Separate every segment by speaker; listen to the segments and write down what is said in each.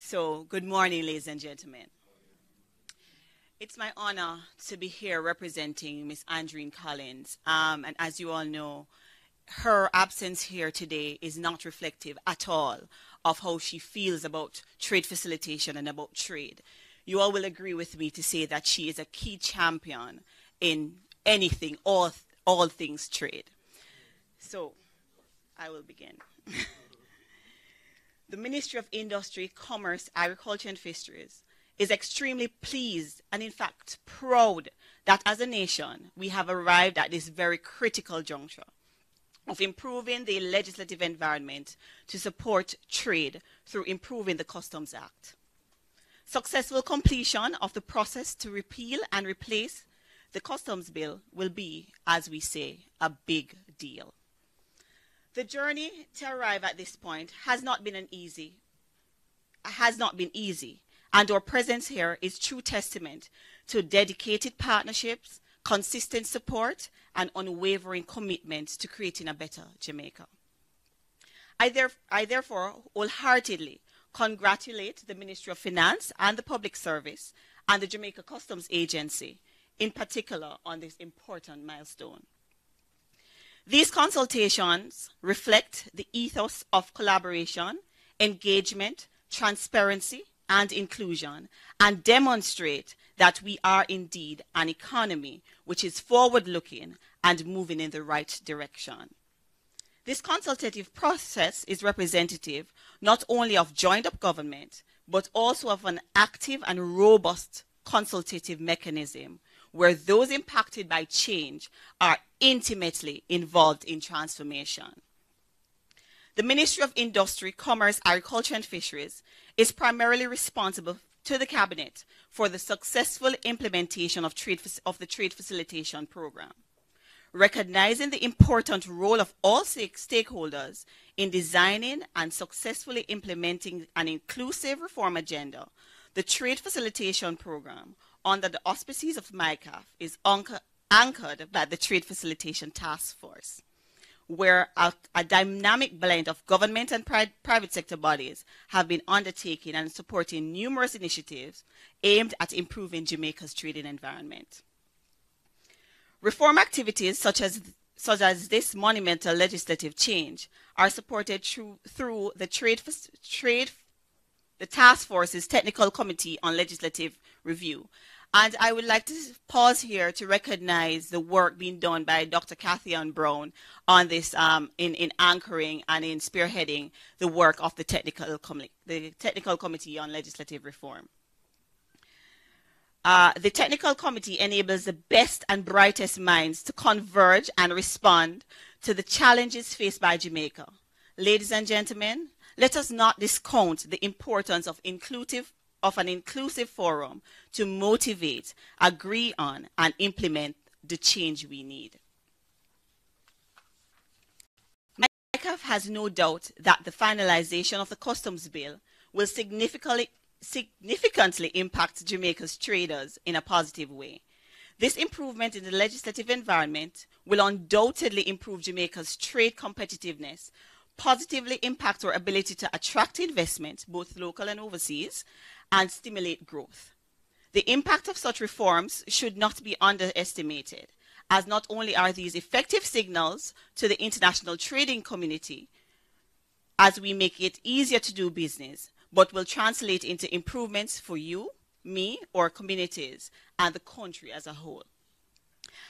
Speaker 1: So, good morning, ladies and gentlemen. It's my honor to be here representing Miss Andreen Collins. And as you all know, her absence here today is not reflective at all of how she feels about trade facilitation and about trade. You all will agree with me to say that she is a key champion in anything, all things trade. So, I will begin. The Ministry of Industry, Commerce, Agriculture and Fisheries is extremely pleased and in fact proud that as a nation we have arrived at this very critical juncture of improving the legislative environment to support trade through improving the Customs Act. Successful completion of the process to repeal and replace the Customs Bill will be, as we say, a big deal. The journey to arrive at this point has not been easy, and our presence here is true testament to dedicated partnerships, consistent support, and unwavering commitment to creating a better Jamaica. I therefore wholeheartedly congratulate the Ministry of Finance and the Public Service and the Jamaica Customs Agency, in particular, on this important milestone. These consultations reflect the ethos of collaboration, engagement, transparency, and inclusion, and demonstrate that we are indeed an economy which is forward-looking and moving in the right direction. This consultative process is representative not only of joined-up government, but also of an active and robust consultative mechanism where those impacted by change are intimately involved in transformation. The Ministry of Industry, Commerce, Agriculture and Fisheries is primarily responsible to the Cabinet for the successful implementation of the Trade Facilitation Program. Recognizing the important role of all stakeholders in designing and successfully implementing an inclusive reform agenda, the Trade Facilitation Program, under the auspices of MICAF, is anchored by the Trade Facilitation Task Force, where a dynamic blend of government and private sector bodies have been undertaking and supporting numerous initiatives aimed at improving Jamaica's trading environment. Reform activities such as this monumental legislative change are supported through the Task Force's Technical Committee on Legislative Review. And I would like to pause here to recognize the work being done by Dr. Cathy-Ann Brown on this in anchoring and in spearheading the work of the Technical Committee on Legislative Reform. The Technical Committee enables the best and brightest minds to converge and respond to the challenges faced by Jamaica. Ladies and gentlemen, let us not discount the importance of an inclusive forum to motivate, agree on, and implement the change we need. MICAF has no doubt that the finalization of the Customs Bill will significantly impact Jamaica's traders in a positive way. This improvement in the legislative environment will undoubtedly improve Jamaica's trade competitiveness, positively impact our ability to attract investment, both local and overseas, and stimulate growth. The impact of such reforms should not be underestimated, as not only are these effective signals to the international trading community as we make it easier to do business, but will translate into improvements for you, me, our communities, and the country as a whole.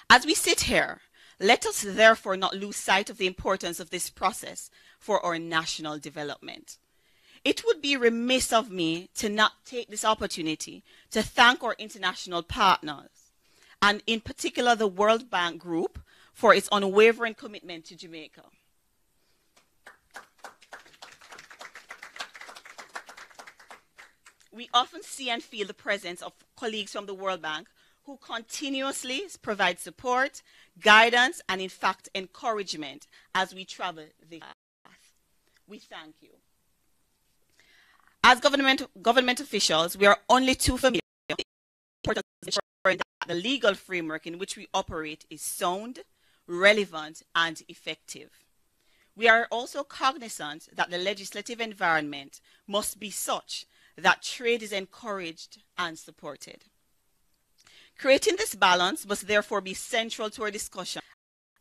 Speaker 1: As we sit here, let us therefore not lose sight of the importance of this process for our national development. It would be remiss of me to not take this opportunity to thank our international partners, and in particular the World Bank Group, for its unwavering commitment to Jamaica. We often see and feel the presence of colleagues from the World Bank who continuously provide support, guidance, and in fact encouragement as we travel the path. We thank you. As government officials, we are only too familiar with the importance of ensuring that the legal framework in which we operate is sound, relevant, and effective. We are also cognizant that the legislative environment must be such that trade is encouraged and supported. Creating this balance must therefore be central to our discussion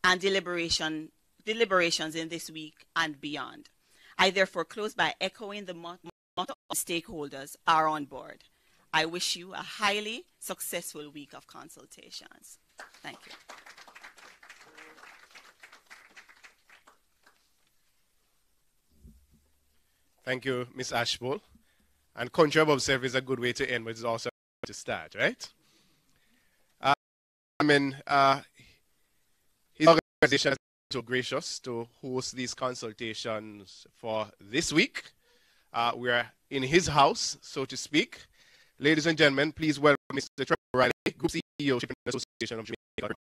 Speaker 1: and deliberations in this week and beyond. I therefore close by echoing the motto of stakeholders are on board. I wish you a highly successful week of consultations. Thank you.
Speaker 2: Thank you, Ms. Ashbull. And country above self is a good way to end, but it's also to start, right? His organization is so gracious to host these consultations for this week. We are in his house, so to speak. Ladies and gentlemen, please welcome Mr. Trevor Riley, Group CEO, Shipping Association of Jamaica.